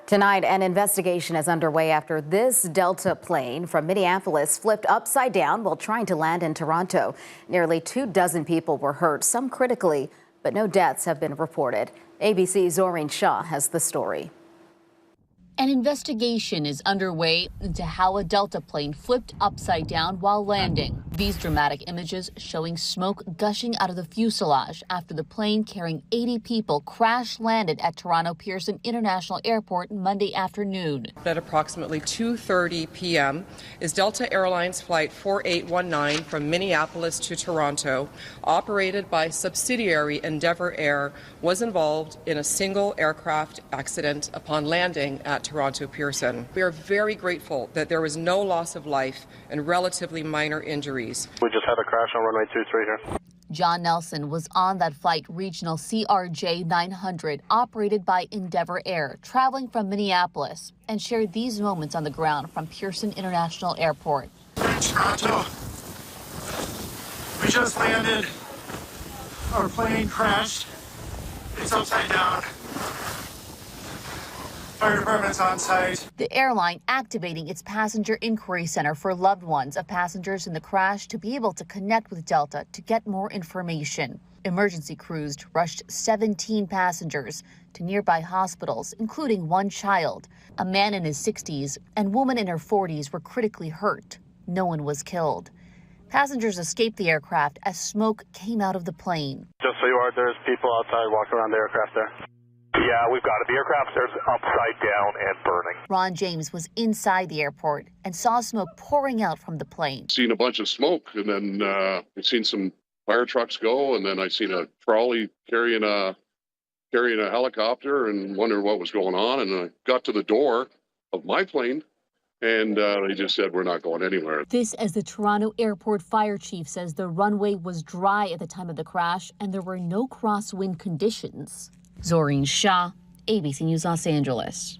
Tonight, an investigation is underway after this Delta plane from Minneapolis flipped upside down while trying to land in Toronto. Nearly 24 people were hurt, some critically, but no deaths have been reported. ABC's Zoreen Shah has the story. An investigation is underway into how a Delta plane flipped upside down while landing. These dramatic images showing smoke gushing out of the fuselage after the plane carrying 80 people crash landed at Toronto Pearson International Airport Monday afternoon. At approximately 2:30 p.m. is Delta Airlines Flight 4819 from Minneapolis to Toronto, operated by subsidiary Endeavour Air, was involved in a single aircraft accident upon landing at Toronto Pearson. We are very grateful that there was no loss of life and relatively minor injuries. We just had a crash on runway 23 here. John Nelson was on that flight regional CRJ 900 operated by Endeavour Air, traveling from Minneapolis, and shared these moments on the ground from Pearson International Airport. Toronto, we just landed. Our plane crashed. It's upside down. Fire department's on site. The airline activating its passenger inquiry center for loved ones of passengers in the crash to be able to connect with Delta to get more information. Emergency crews rushed 17 passengers to nearby hospitals, including one child. A man in his 60s and woman in her 40s were critically hurt. No one was killed. Passengers escaped the aircraft as smoke came out of the plane. Just so you are, there's people outside walking around the aircraft there. Yeah, we've got it. The aircraft there's upside down and burning. Ron James was inside the airport and saw smoke pouring out from the plane. Seen a bunch of smoke, and then we've seen some fire trucks go, and then I seen a trolley carrying a helicopter, and wondered what was going on. And I got to the door of my plane, and they just said we're not going anywhere. This as the Toronto Airport fire chief says the runway was dry at the time of the crash, and there were no crosswind conditions. Zoreen Shah, ABC News Los Angeles.